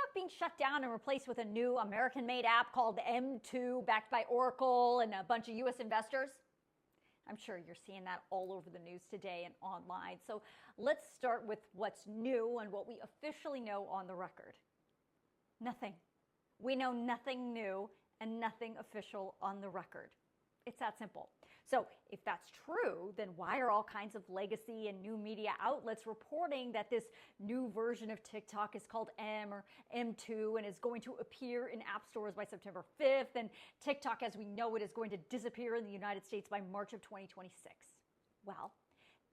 TikTok being shut down and replaced with a new American-made app called M2, backed by Oracle and a bunch of U.S. investors? I'm sure you're seeing that all over the news today and online. So let's start with what's new and what we officially know on the record. Nothing. We know nothing new and nothing official on the record. It's that simple. So if that's true, then why are all kinds of legacy and new media outlets reporting that this new version of TikTok is called M or M2 and is going to appear in app stores by September 5th, and TikTok as we know it is going to disappear in the United States by March of 2026? Well,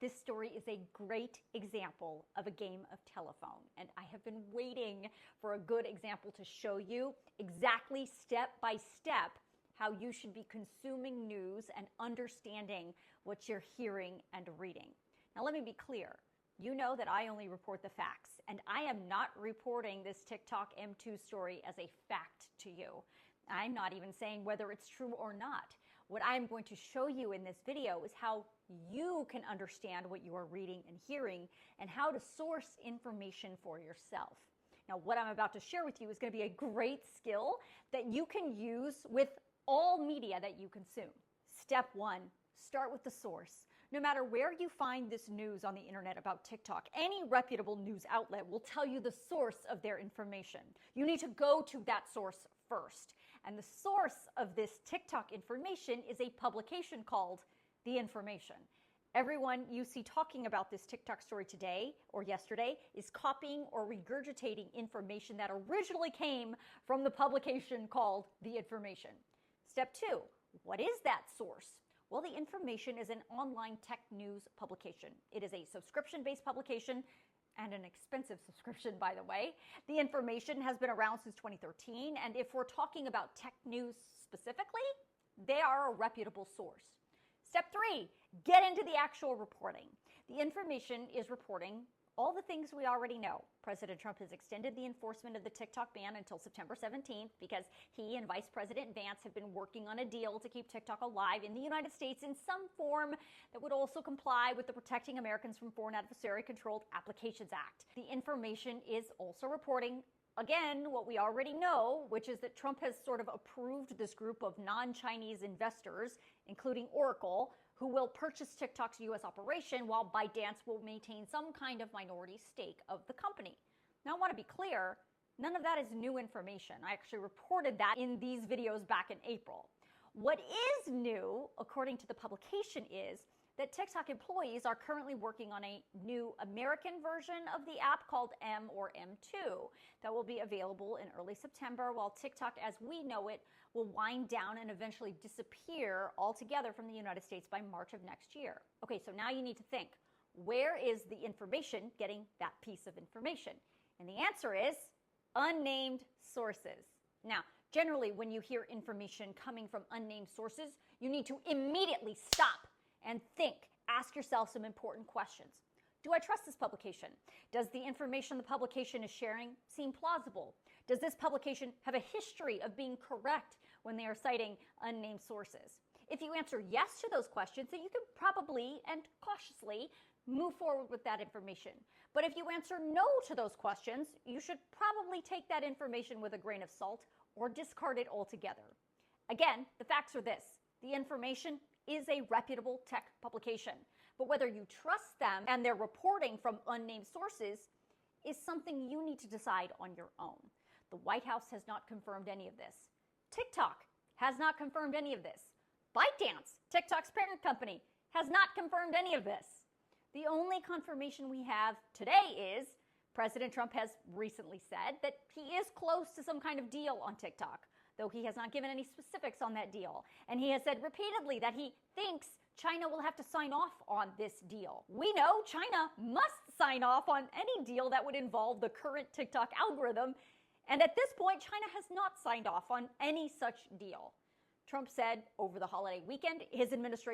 this story is a great example of a game of telephone, and I have been waiting for a good example to show you exactly step by step how you should be consuming news and understanding what you're hearing and reading. Now, let me be clear. You know that I only report the facts, and I am not reporting this TikTok M2 story as a fact to you. I'm not even saying whether it's true or not. What I'm going to show you in this video is how you can understand what you are reading and hearing and how to source information for yourself. Now, what I'm about to share with you is going to be a great skill that you can use with all media that you consume. Step one, start with the source. No matter where you find this news on the internet about TikTok, any reputable news outlet will tell you the source of their information. You need to go to that source first. And the source of this TikTok information is a publication called The Information. Everyone you see talking about this TikTok story today or yesterday is copying or regurgitating information that originally came from the publication called The Information. Step two, what is that source? Well, The Information is an online tech news publication. It is a subscription-based publication and an expensive subscription, by the way. The Information has been around since 2013, and if we're talking about tech news specifically, they are a reputable source. Step three, get into the actual reporting. The Information is reporting all the things we already know. President Trump has extended the enforcement of the TikTok ban until September 17th because he and Vice President Vance have been working on a deal to keep TikTok alive in the United States in some form that would also comply with the Protecting Americans from Foreign Adversary Controlled Applications Act. The Information is also reporting again, what we already know, which is that Trump has sort of approved this group of non-Chinese investors, including Oracle, who will purchase TikTok's U.S. operation while ByteDance will maintain some kind of minority stake of the company. Now, I want to be clear, none of that is new information. I actually reported that in these videos back in April. What is new, according to the publication, is that TikTok employees are currently working on a new American version of the app called M or M2 that will be available in early September, while TikTok as we know it will wind down and eventually disappear altogether from the United States by March of next year. Okay, so now you need to think, where is The Information getting that piece of information? And the answer is unnamed sources. Now, generally when you hear information coming from unnamed sources, you need to immediately stop and think. Ask yourself some important questions. Do I trust this publication? Does the information the publication is sharing seem plausible? Does this publication have a history of being correct when they are citing unnamed sources? If you answer yes to those questions, then you can probably and cautiously move forward with that information. But if you answer no to those questions, you should probably take that information with a grain of salt or discard it altogether. Again, the facts are this. The Information is a reputable tech publication. But whether you trust them and their reporting from unnamed sources is something you need to decide on your own. The White House has not confirmed any of this. TikTok has not confirmed any of this. ByteDance, TikTok's parent company, has not confirmed any of this. The only confirmation we have today is President Trump has recently said that he is close to some kind of deal on TikTok, though he has not given any specifics on that deal. And he has said repeatedly that he thinks China will have to sign off on this deal. We know China must sign off on any deal that would involve the current TikTok algorithm. And at this point, China has not signed off on any such deal. Trump said over the holiday weekend, his administration